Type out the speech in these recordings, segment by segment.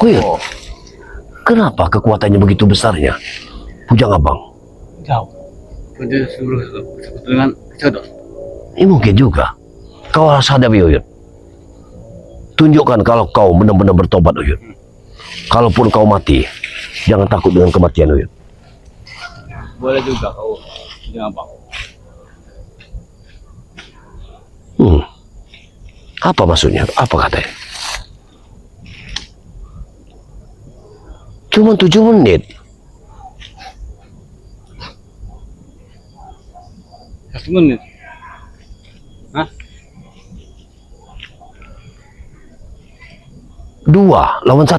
Uyut, kenapa kekuatannya begitu besarnya? Bujang Abang. Jauh. Dia dengan jodoh. Mungkin juga. Kau harus hadapi Uyut. Tunjukkan kalau kau benar-benar bertobat Uyut. Kalaupun kau mati, jangan takut dengan kematian Uyut. Boleh juga kau dengan Abang. Apa maksudnya? Apa katanya? Cuma 7 menit. 1 menit. Hah? 2 lawan 1.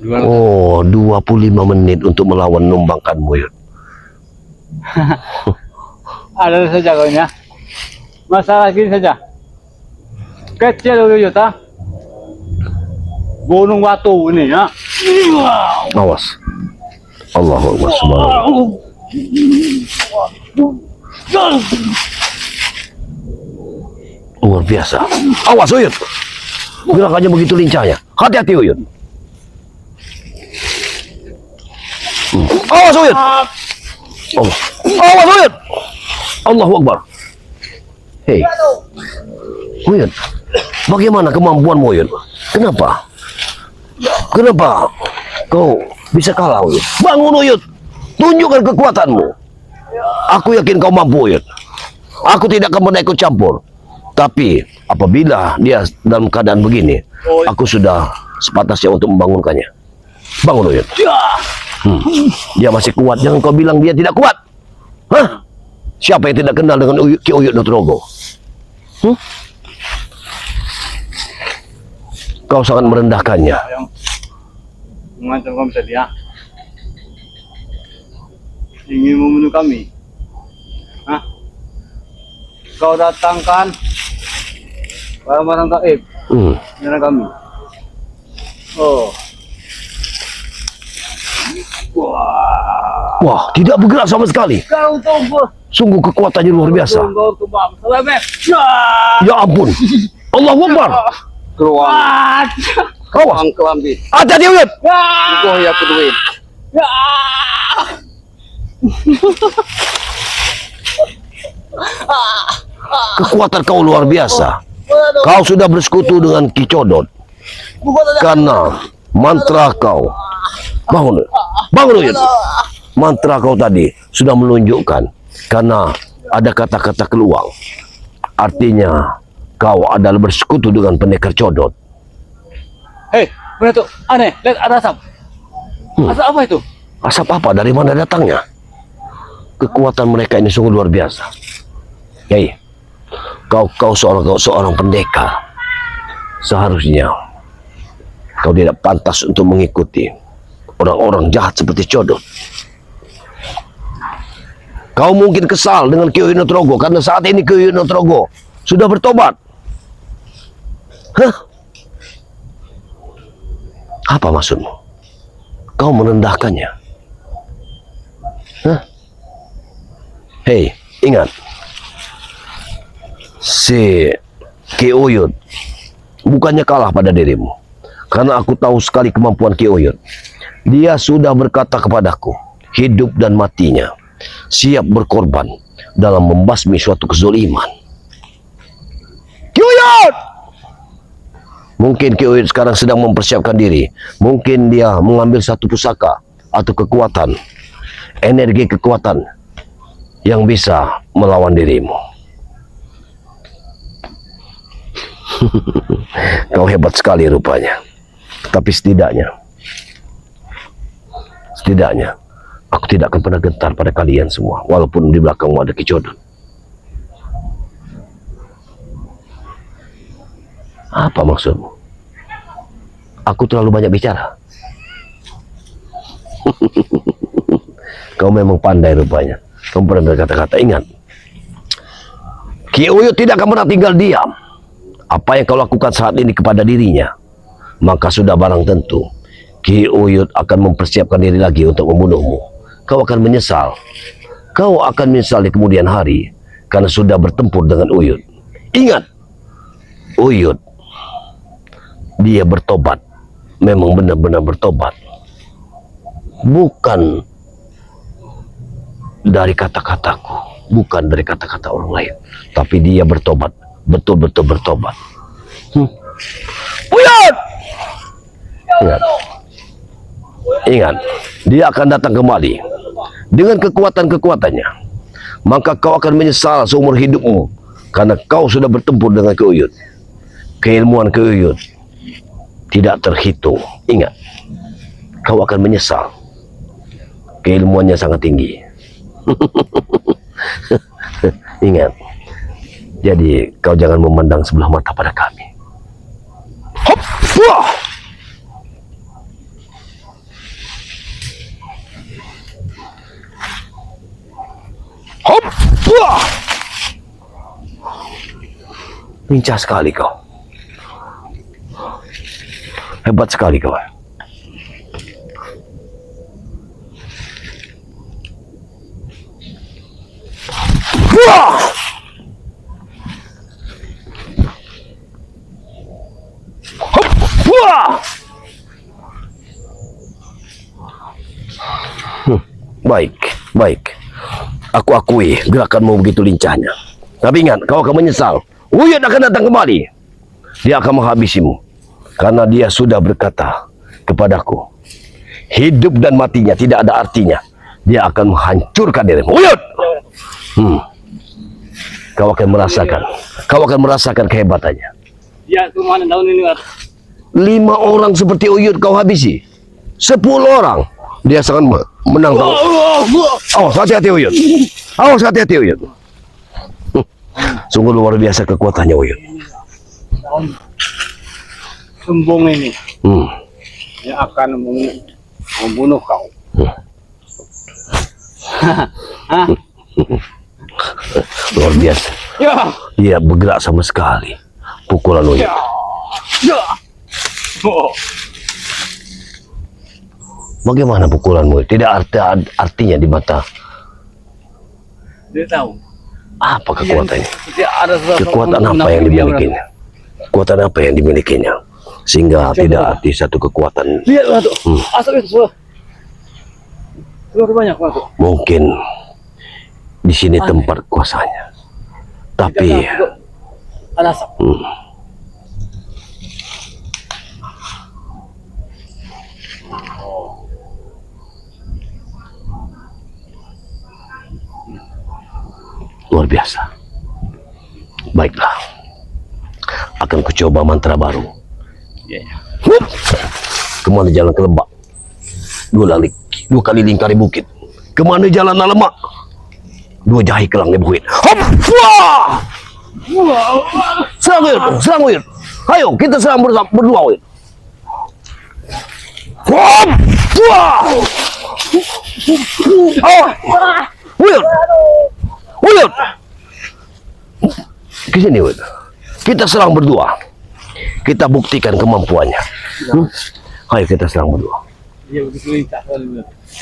25 menit untuk melawan numbangkanmu Uyut. Ada saja kau ini ya. Masalah gini saja. Kecil Uyut ha. Gunung batu ini ya. Awas. Allahu Akbar subhanallah. Luar biasa. Awas Uyut. Gerakannya begitu lincahnya. Hati-hati Uyut. Awas Uyut. Allah. Awas Uyut. Allahu Akbar. Hei. Uyut. Bagaimana kemampuanmu Uyut? Kenapa? Kenapa kau bisa kalah Uyut? Bangun Uyut. Tunjukkan kekuatanmu. Aku yakin kau mampu Uyut. Aku tidak akan pernah ikut campur. Tapi apabila dia dalam keadaan begini, aku sudah sepatasnya untuk membangunkannya. Bangun Uyut. Dia masih kuat. Jangan kau bilang dia tidak kuat. Hah? Siapa yang tidak kenal dengan Ki Uyut Nutrogo? Kau sangat merendahkannya. Yang mengancam kami tadi ya. Ingin membunuh kami. Hah? Kau datangkan barang-barang gaib menyerang kami. Oh. Wah, tidak bergerak sama sekali. Kau tunggu. Sungguh kekuatannya luar biasa. Tunggu kebab. Ya ampun. Allahu Akbar. Keluar. Awas. Kelambi. Hati-hati Uyut. Itu ya keduin. Kekuatan kau luar biasa. Kau sudah bersekutu dengan Ki Codot. Karena mantra kau. Bangun. Bangun Uyut. Mantra kau tadi sudah menunjukkan. Karena ada kata-kata keluar. Artinya kau adalah bersekutu dengan pendekar Codot. Hei, mana tuh? Aneh, lihat ada asap. Asap apa itu? Asap apa? Dari mana datangnya? Kekuatan mereka ini sungguh luar biasa. Hei, kau seorang pendekar. Seharusnya kau tidak pantas untuk mengikuti orang-orang jahat seperti Codot. Kau mungkin kesal dengan Ki Uyut Nutrogo karena saat ini Ki Uyut Nutrogo sudah bertobat. Hah? Apa maksudmu? Kau merendahkannya. Hah? Hei, ingat. Si Ki Uyut bukannya kalah pada dirimu. Karena aku tahu sekali kemampuan Ki Uyut. Dia sudah berkata kepadaku, hidup dan matinya siap berkorban dalam membasmi suatu kezoliman. Ki Uyut! Mungkin Ki Uyut sekarang sedang mempersiapkan diri. Mungkin dia mengambil satu pusaka atau kekuatan, energi kekuatan yang bisa melawan dirimu. Kau hebat sekali rupanya. Tapi setidaknya aku tidak akan pernah gentar pada kalian semua, walaupun di belakangmu ada Ki Codot. Apa maksudmu? Aku terlalu banyak bicara. Kau memang pandai rupanya. Kau pernah berkata-kata. Ingat, Ki Uyut tidak akan pernah tinggal diam. Apa yang kau lakukan saat ini kepada dirinya, maka sudah barang tentu Ki Uyut akan mempersiapkan diri lagi untuk membunuhmu. Kau akan menyesal. Kau akan menyesal di kemudian hari karena sudah bertempur dengan Uyut. Ingat, Uyut, dia bertobat, memang benar-benar bertobat, bukan dari kata-kataku, bukan dari kata-kata orang lain, tapi dia bertobat, betul-betul bertobat. Uyut, ingat, ingat, dia akan datang kembali dengan kekuatan-kekuatannya. Maka kau akan menyesal seumur hidupmu, karena kau sudah bertempur dengan Uyut. Keilmuan Uyut tidak terhitung. Ingat, kau akan menyesal. Keilmuannya sangat tinggi. Ingat, jadi kau jangan memandang sebelah mata pada kami. Hop, wah. Hop, wah. Lincah sekali kau. Hebat sekali kau. Wah! Hop! Wah! Baik, baik. Aku akui gerakanmu begitu lincahnya. Tapi ingat, kau akan menyesal. Uyut akan datang kembali. Dia akan menghabisimu. Karena dia sudah berkata kepadaku, hidup dan matinya tidak ada artinya. Dia akan menghancurkan dirimu. Uyut! Kau akan merasakan kehebatannya. Ya, kemana tahun ini? 5 orang seperti Uyut kau habisi. 10 orang. Dia sangat menang kau. Awas, hati-hati Uyut. Awas, hati-hati Uyut. Sungguh luar biasa kekuatannya Uyut. Sombong ini. Yang akan membunuh kau. Luar biasa. Ya. Dia bergerak sama sekali. Pukulan Uyut. Ya. Oh. Bagaimana pukulanmu? Tidak artinya di mata. Dia tahu. Apa kekuatannya? Dia ada Kekuatan apa yang dimilikinya? Kekuatan apa yang dimilikinya? Sehingga tidak arti satu kekuatan. Lihat masuk. Asap itu semua. Keluar banyak masuk. Mungkin di sini tempat kuasanya. Tapi ada asap. Luar biasa. Baiklah. Akan kucoba mantra baru. Kemana jalan ke lembah? 2 kali lingkari bukit. Kemana jalan lemak? 2 jahi kelang bukit. Hop! Wah! Serang Uyut, serang Uyut. Ayo kita serang berdua Uyut. Hop! Wah! Oh! Uyut! Uyut! Kesini Uyut. Kita serang berdua. Kita buktikan kemampuannya. Ayo kita serang berdua. Iya begitu lincah.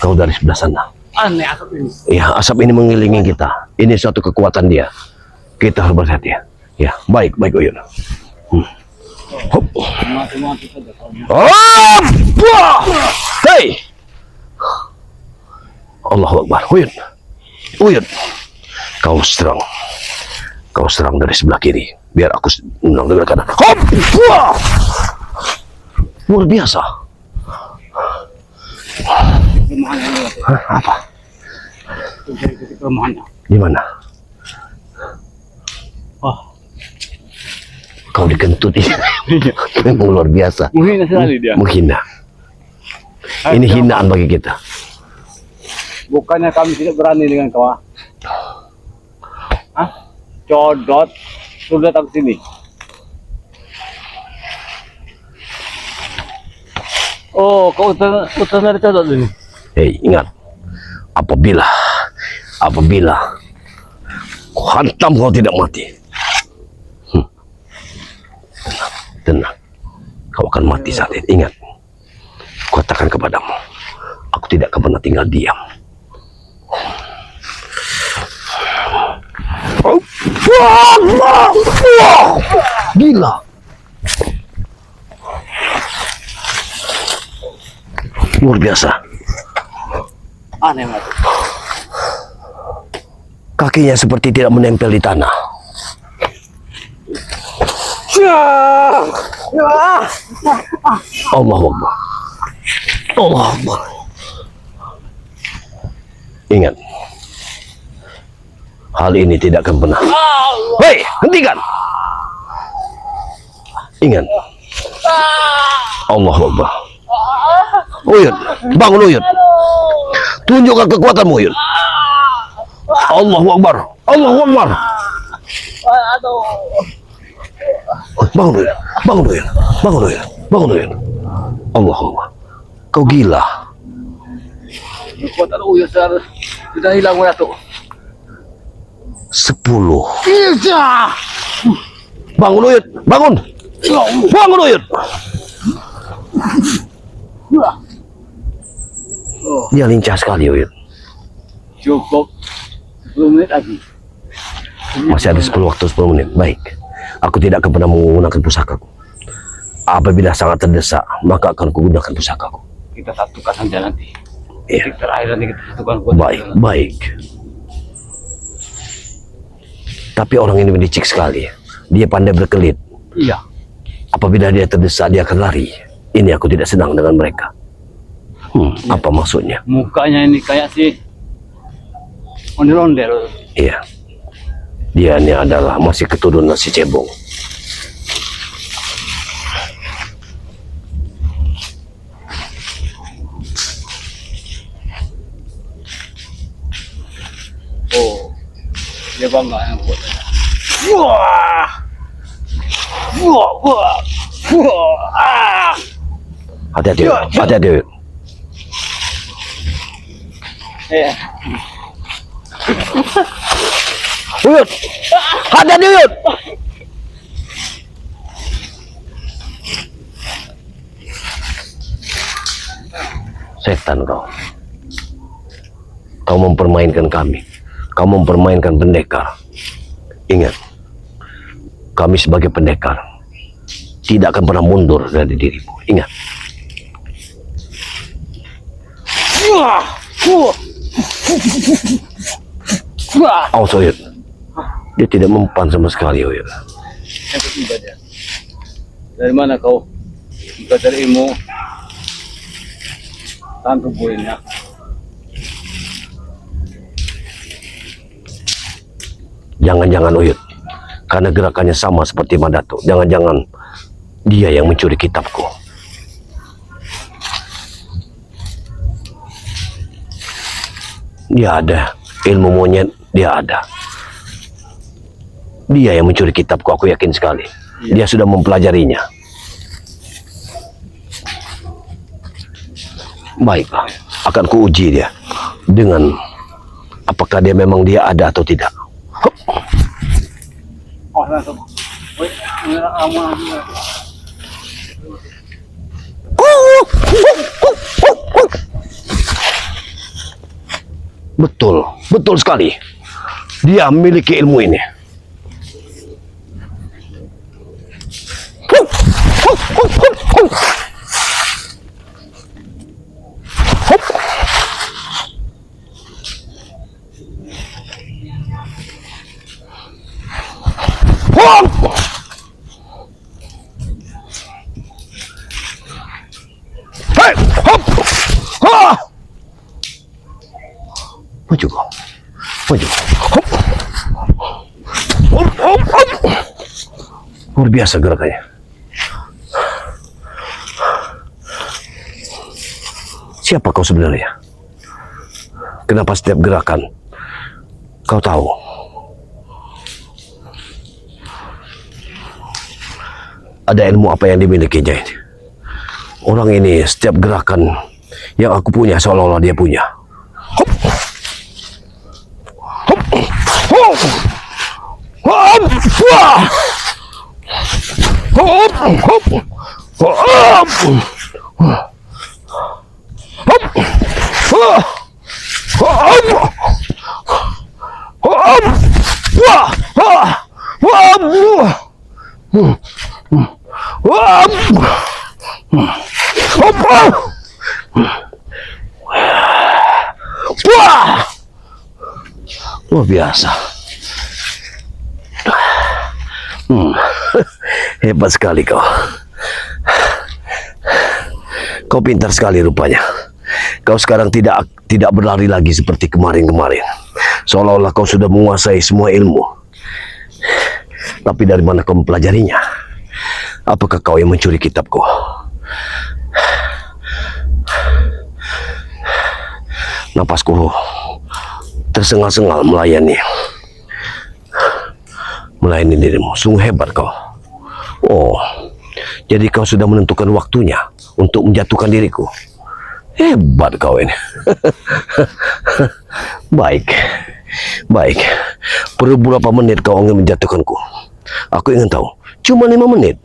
Kau dari sebelah sana. Aneh asap ini. Ya, asap ini mengelilingi kita. Ini suatu kekuatan dia. Kita harus berhati-hati. Ya, baik Uyut. Hop. Mati-mati saja kau. Oh! Wah! Hei! Allahu Akbar. Uyut. Uyut. Kau serang dari sebelah kiri. Biar aku menang dari kanan. Hop! Wah! Luar biasa. Hah, apa? Di mana? Oh. Kau dikentut ini. Memang luar biasa. Menghina sekali dia. Menghina. Ini hinaan bagi kita. Bukannya kami tidak berani dengan kau. Hah? Codot. Sudah datang ke sini. Oh, kau utang dari codot ini. Hei, ingat. Apabila ku hantam kau tidak mati. Tenang. Kau akan mati saat ini. Ingat. Katakan kepadamu. Aku tidak akan pernah tinggal diam. Gila. Luar biasa. Aneh banget. Kakinya seperti tidak menempel di tanah. Allahu Akbar. Allahu Akbar. Ingat, hal ini tidak akan pernah. Hei, hentikan. Ingat. Allahu Akbar. Uyut, bangun Uyut. Tunjukkan kekuatanmu Uyut. Allahu Akbar. Allahu Akbar. Bangun Uyut. Bangun Uyut. Bangun Uyut. Bangun Uyut. Allahu Akbar. Kau gila. Kekuatan Uyut sudah hilang Datuk. 10. Bangun Uyut. Bangun. Bangun Uyut. Dia lincah sekali Uyut. Cukup 10 menit lagi. Masih ada 10 waktu 10 menit. Baik. Aku tidak akan pernah menggunakan pusakaku. Apabila sangat terdesak, maka akan kugunakan pusakaku. Kita satukan saja nanti. Iya. Titik terakhir nanti kita satukan kuat. Baik, baik. Tapi orang ini licik sekali. Dia pandai berkelit. Iya. Apabila dia terdesak, dia akan lari. Ini aku tidak senang dengan mereka. Apa maksudnya? Mukanya ini kayak si ondel-ondel. Iya. Dia ini adalah masih keturunan si cebong. Oh, dia bangga yang buat saya. Wah, wah, wah, wah. Hati-hati, hati-hati. Uyut, hati-hati Uyut. Setan kau. Kau mempermainkan kami. Kau mempermainkan pendekar. Ingat, kami sebagai pendekar tidak akan pernah mundur dari dirimu. Ingat. Awas Uyut. Dia tidak mempan sama sekali Uyut. Yang ketiga dia. Dari mana kau? Jika dari ilmu tahan tubuh ini ya. Jangan-jangan Uyut, karena gerakannya sama seperti Madato. Jangan-jangan dia yang mencuri kitabku. Dia ada ilmu monyet, dia ada. Dia yang mencuri kitabku, aku yakin sekali. Dia sudah mempelajarinya. Baiklah, akan kuuji dia dengan apakah dia memang dia ada atau tidak. Oh, langsung. Woi, aman. Betul, betul sekali. Dia memiliki ilmu ini. Maju kau. Maju. Hop. Hop, hop, hop. Luar biasa gerakannya. Siapa kau sebenarnya? Kenapa setiap gerakan kau tahu? Ada ilmu apa yang dimilikinya ini? Orang ini setiap gerakan yang aku punya seolah-olah dia punya. Hop. Hop. Hop. Hop. Wah. Hop. Hop. Hop. Hop. Wah. Hop. Hop. Wah. Wah. Wah. Hop. Hop. Luar biasa. Hebat sekali kau. Kau pintar sekali rupanya. Kau sekarang tidak berlari lagi seperti kemarin-kemarin. Seolah-olah kau sudah menguasai semua ilmu. Tapi dari mana kau mempelajarinya? Apakah kau yang mencuri kitabku? Napasku tersengal-sengal melayani dirimu. Sungguh hebat kau. Oh, jadi kau sudah menentukan waktunya untuk menjatuhkan diriku. Hebat kau ini. Baik. Perlu berapa menit kau ingin menjatuhkanku? Aku ingin tahu. Cuma 5 menit.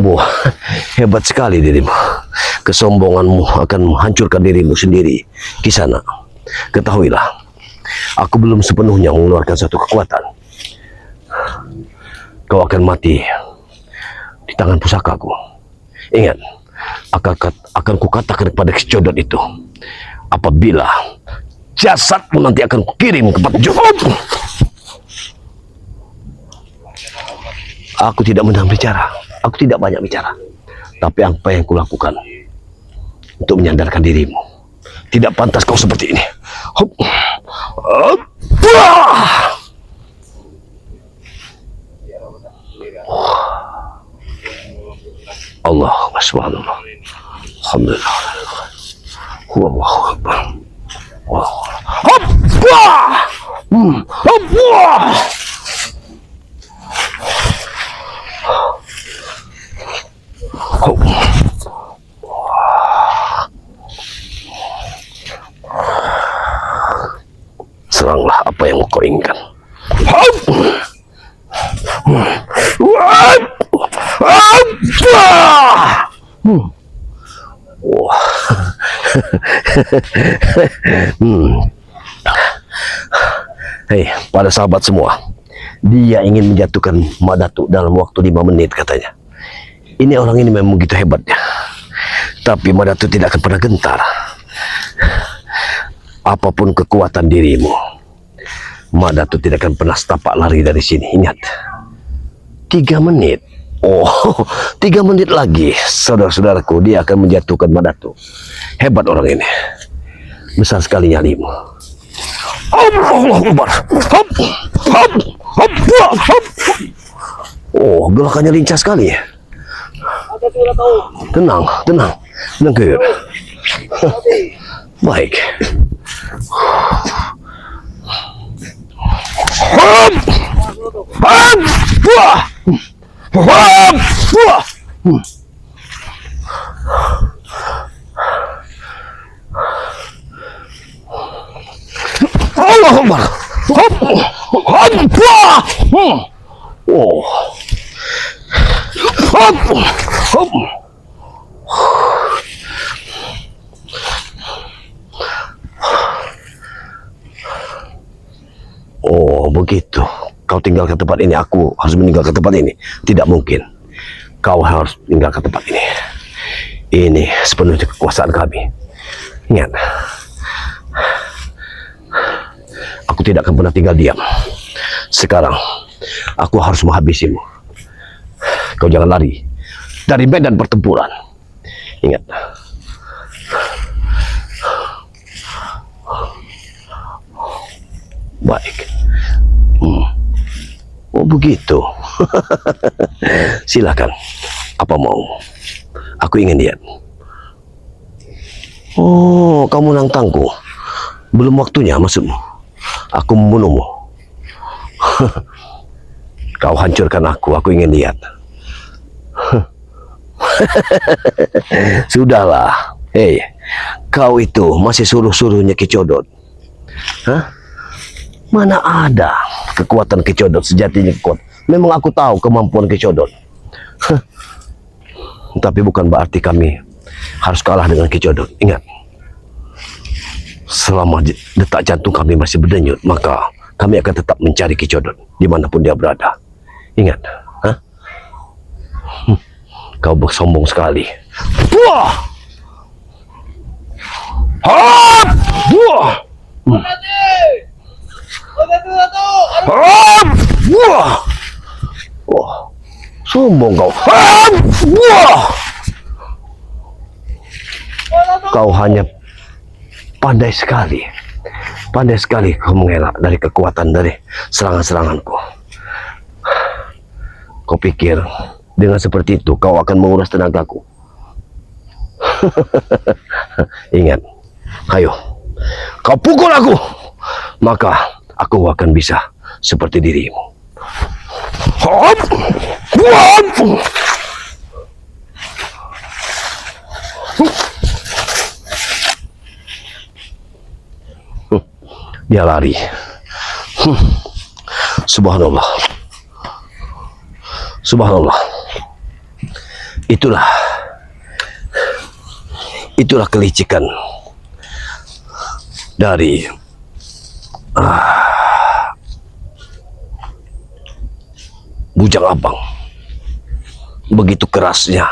Wah, hebat sekali dirimu. Kesombonganmu akan menghancurkan dirimu sendiri. Kisana, ketahuilah, aku belum sepenuhnya mengeluarkan satu kekuatan. Kau akan mati di tangan pusakaku. Ingat, akan kukatakan kepada Kicodot itu, apabila jasadmu nanti akan kukirim ke Patjong. Aku tidak menang bicara. Aku tidak banyak bicara. Tapi apa yang kulakukan untuk menyandarkan dirimu. Tidak pantas kau seperti ini. Hop. Hop. Allahumma subhanallah. Alhamdulillah. Allahu akbar. Hop. Hop. Seranglah apa yang kau inginkan. Hei, pada sahabat semua, dia ingin menjatuhkan Mak Datuk dalam waktu 5 menit katanya. Ini orang ini memang begitu hebatnya. Tapi Mak Datuk tidak akan pernah gentar. Apapun kekuatan dirimu, Mak Datuk tidak akan pernah setapak lari dari sini. Ingat, 3 menit. Oh, 3 menit lagi, saudara-saudaraku, dia akan menjatuhkan Mak Datuk. Hebat orang ini. Besar sekali nyalimu. Allahu Akbar. Hop, hop, hop, hop. Oh, gerakannya lincah sekali. Tenang, Kuyut. Baik. Hop, hop, wah, hop, wah. Allahu Akbar. Hop, hop, wah. Oh. Hop, hop. Oh, begitu. Kau tinggalkan tempat ini, aku harus meninggalkan tempat ini. Tidak mungkin. Kau harus meninggalkan tempat ini. Ini sepenuhnya kekuasaan kami. Ingat. Aku tidak akan pernah tinggal diam. Sekarang, aku harus menghabisimu. Kau jangan lari dari medan pertempuran. Ingat. Baik. Oh begitu. Silakan. Apa mau? Aku ingin lihat. Oh, kamu nantangku. Belum waktunya maksudmu. Aku membunuhmu. Kau hancurkan aku ingin lihat. Sudahlah. Hei, kau itu masih suruh-suruhnya Kicodot. Hah? Mana ada kekuatan Kicodot sejatinya kuat. Memang aku tahu kemampuan Kicodot. Tapi bukan berarti kami harus kalah dengan Kicodot. Ingat. Selama detak jantung kami masih berdenyut, maka kami akan tetap mencari Kicodot dimanapun dia berada. Ingat. Hah? Kau bersombong sekali. Wah! Hop! Wah! Wah. Wah. Sombong kau. Wah. Kau hanya pandai sekali. Pandai sekali kau mengelak dari kekuatan dari serangan-seranganku. Kau pikir dengan seperti itu kau akan menguras tenagaku? Ingat, ayo, kau pukul aku, maka aku akan bisa seperti dirimu. Hop! Hop! Dia lari. Subhanallah. Subhanallah. Itulah kelicikan dari Bujang Abang. Begitu kerasnya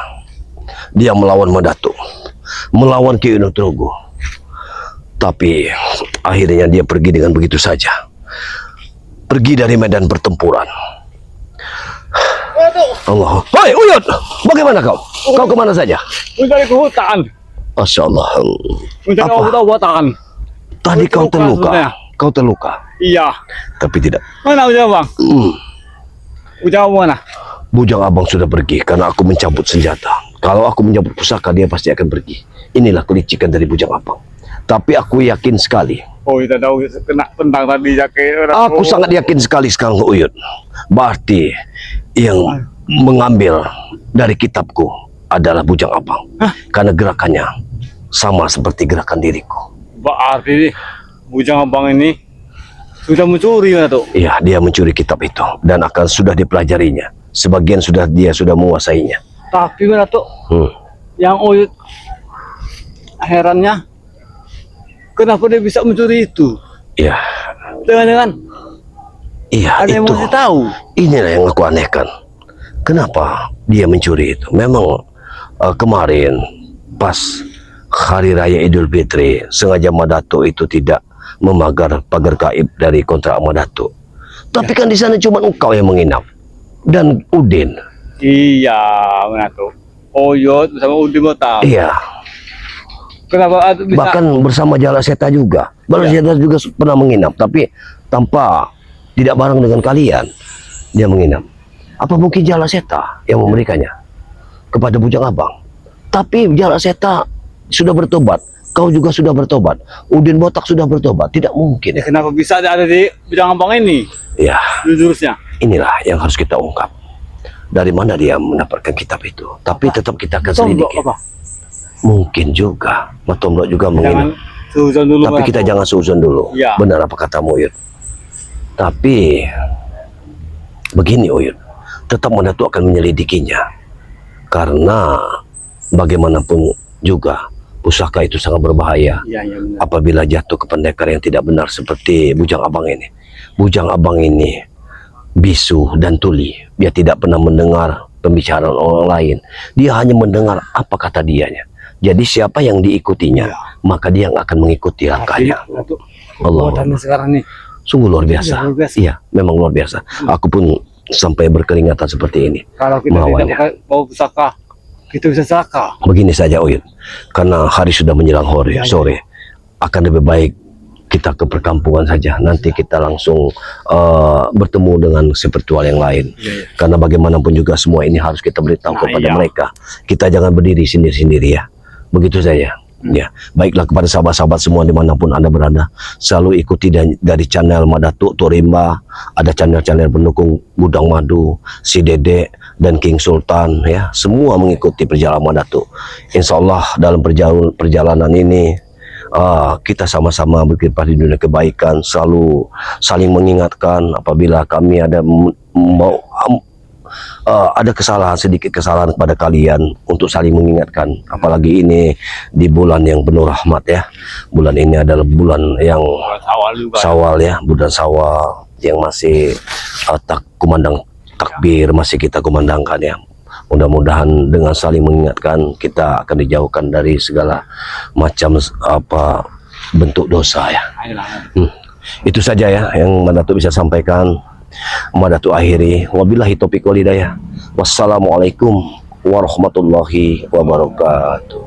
dia melawan Madatu, melawan Ki Unutrogo. Tapi akhirnya dia pergi dengan begitu saja. Pergi dari medan pertempuran. Allah. Hei Uyut, bagaimana kau? Kau kemana saja? Mencari ke hutan. Masya Allah. Mencari obat-obatan. Tadi kau terluka. sebenarnya. Kau terluka. Iya. Tapi tidak. Mana Ujang Abang? Ujang Abang mana? Bujang Abang sudah pergi karena aku mencabut senjata. Kalau aku mencabut pusaka, dia pasti akan pergi. Inilah kelicikan dari Bujang Abang. Tapi aku yakin sekali. Oh, kita tahu kena tendang tadi jaket. Aku sangat yakin sekali sekarang Uyut. Berarti yang mengambil dari kitabku adalah Bujang Abang. Karena gerakannya sama seperti gerakan diriku. Berarti Bujang Abang ini sudah mencuri ya tuh? Iya, dia mencuri kitab itu dan akan sudah dipelajarinya. Sebagian dia sudah menguasainya. Tapi mana tuh? Yang Uyut herannya, kenapa dia bisa mencuri itu? Iya. Dengan Iya, ada yang itu. mau tahu. Inilah yang aku anehkan. Kenapa dia mencuri itu? Memang kemarin pas Hari Raya Idul Fitri, sengaja Madatu itu tidak memagar pagar gaib dari kontrak Madatu. Tapi kan di sana cuma engkau yang menginap dan Udin. Iya, mana tuh? Oyot bersama Udin Botak. Iya. Kenapa bisa? Bahkan bersama Jala Seta juga. Jala Seta juga pernah menginap, tapi tanpa tidak bareng dengan kalian dia menginap. Apa mungkin Jala Seta yang memberikannya kepada Bujang Abang? Tapi Jala Seta sudah bertobat, kau juga sudah bertobat, Udin Botak sudah bertobat, tidak mungkin. Ya, kenapa bisa ada di Bujang Abang ini? Ya, Jurusnya. inilah yang harus kita ungkap. Dari mana dia mendapatkan kitab itu? Tapi tetap kita akan Tombok selidiki. apa? Mungkin juga, Matomblok juga Jangan menginap. suzon dulu. Tapi kita jangan seuzon dulu. Ya. Benar apa kata Uyut. Tapi begini Uyut, tetap Madatu akan menyelidikinya. Karena bagaimanapun juga pusaka itu sangat berbahaya. Iya, iya benar. Apabila jatuh ke pendekar yang tidak benar seperti Bujang Abang ini. Bujang Abang ini bisu dan tuli. Dia tidak pernah mendengar pembicaraan orang lain. Dia hanya mendengar apa kata dianya. Jadi siapa yang diikutinya, maka dia yang akan mengikuti langkahnya. Allah. Allah. Sekarang nih. Sungguh luar biasa. Iya, luar biasa. Iya, memang luar biasa. Aku pun sampai berkeringatan seperti ini. Kalau kita tidak Melawannya. pakai bau pusaka, kita bisa celaka. Begini saja Uyut, karena hari sudah menjelang sore, akan lebih baik kita ke perkampungan saja. Nanti kita langsung bertemu dengan spiritual yang lain. Karena bagaimanapun juga semua ini harus kita beritahu kepada mereka. Kita jangan berdiri sendiri-sendiri ya. Begitu saja. Ya, baiklah kepada sahabat-sahabat semua dimanapun Anda berada, selalu ikuti dari channel Madatu Torimba, ada channel-channel pendukung Gudang Madu, Si Dede dan King Sultan ya, semua mengikuti perjalanan Madatu. Insya Allah dalam perjalanan ini kita sama-sama berkiprah di dunia kebaikan, selalu saling mengingatkan apabila kami ada ada sedikit kesalahan kepada kalian untuk saling mengingatkan. Apalagi ini di bulan yang penuh rahmat ya. Bulan ini adalah bulan yang Syawal ya, bulan Syawal yang masih kumandang takbir masih kita kumandangkan ya. Mudah-mudahan dengan saling mengingatkan kita akan dijauhkan dari segala macam bentuk dosa ya. Itu saja ya yang Madatu bisa sampaikan. Madatu akhiri. Wabillahi taufiq wal hidayah. Wassalamualaikum warahmatullahi wabarakatuh.